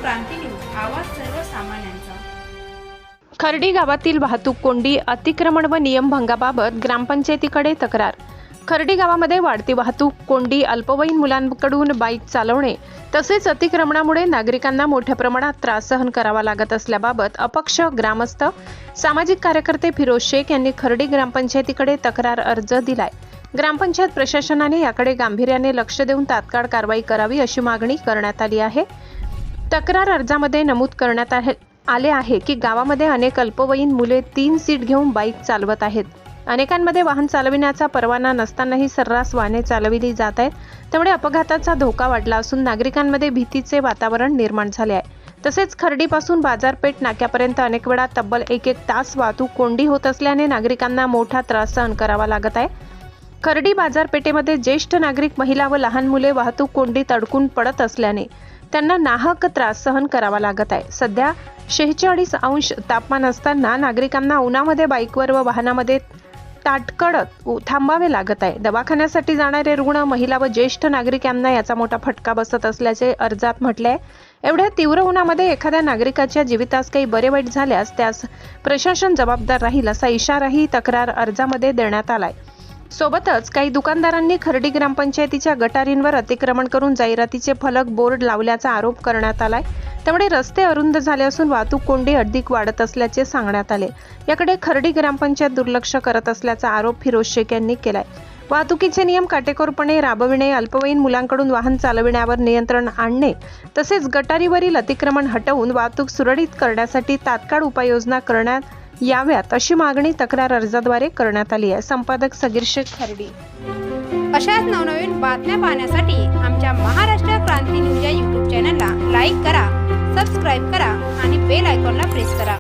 क्रांती news, आवाज सर्वसामान्यांचा। खर्डी गावातील वाहतूक कोंडी, अतिक्रमण व नियमभंगाबाबत ग्रामपंचायतीकडे तक्रार। खर्डी गावामध्ये वाढती वाहतूक कोंडी, अल्पवयीन मुलांकडून बाईक चालवणे तसेच अतिक्रमणामुळे नागरिकांना मोठ्या प्रमाणात त्रास सहन करावा लागत असल्याबाबत अपक्ष ग्रामस्थ सामाजिक कार्यकर्ते फिरोज शेख यांनी खर्डी ग्रामपंचायतीकडे तक्रार अर्ज दिलाय। ग्रामपंचायत प्रशासनाने याकडे गांभीर्याने लक्ष देऊन तात्काळ कारवाई करावी अशी मागणी करण्यात आली आहे। तक्रार अर्जामध्ये नमूद करण्यात आले आहे की गावामध्ये अनेक अल्पवयीन मुले 3 सीट घेऊन बाईक चालवत आहेत। अनेकांमध्ये वाहन चालविण्याचा परवाना नसतानाही सर्रास वाहने चालविली जात आहेत, त्यामुळे अपघाताचा धोका वाढला असून नागरिकांमध्ये भीतीचे वातावरण निर्माण झाले आहे। तसेच खर्डीपासून बाजारपेठ नाक्यापर्यंत अनेक वेळा तब्बल 1 तास वाहतूक कोंडी होत असल्याने नागरिकांना मोठा त्रास सहन करावा लागत आहे। खर्डी बाजारपेठेमध्ये ज्येष्ठ नागरिक, महिला व लहान मुले वाहतूक कोंडीत अडकून पडत असल्याने त्यांना नाहक त्रास सहन करावा लागत आहे। सध्या 46 तापमान असताना नागरिकांना उन्हामध्ये बाईकवर व वाहनामध्ये ताटकळत थांबावे लागत आहे। दवाखान्यासाठी जाणारे रुग्ण, महिला व ज्येष्ठ नागरिक यांना याचा मोठा फटका बसत असल्याचे अर्जात म्हटले आहे। एवढ्या तीव्र उन्हामध्ये एखाद्या नागरिकाच्या जीवितास काही बरे वाईट झाल्यास त्यास प्रशासन जबाबदार राहील असा इशाराही तक्रार अर्जामध्ये देण्यात आलाय। सोबतच काही दुकानदारांनी खर्डी ग्रामपंचायतीच्या गटारींवर अतिक्रमण करून जाहिरातीचे फलक, बोर्ड लावल्याचा आरोप करण्यात आलाय। त्यामुळे रस्ते अरुंद झाले असून वाहतूक कोंडी अधिक वाढत असल्याचे सांगण्यात आले। याकडे खर्डी ग्रामपंचायत दुर्लक्ष करत असल्याचा आरोप फिरोज शेख यांनी केलाय। वाहतुकीचे नियम काटेकोरपणे राबविणे, अल्पवयीन मुलांकडून वाहन चालविण्यावर नियंत्रण आणणे तसेच गटारीवरील अतिक्रमण हटवून वाहतूक सुरळीत करण्यासाठी तात्काळ उपाययोजना करण्यात याव्यात अशी मागणी तक्रार अर्जाद्वारे करण्यात आली आहे। संपादक सगीर शेख, खर्डी। अशाच नवनवीन बातम्या पाहण्यासाठी आमच्या महाराष्ट्र क्रांती न्यूज या YouTube चॅनलला लाईक करा, सबस्क्राईब करा आणि बेल आयकॉनला प्रेस करा।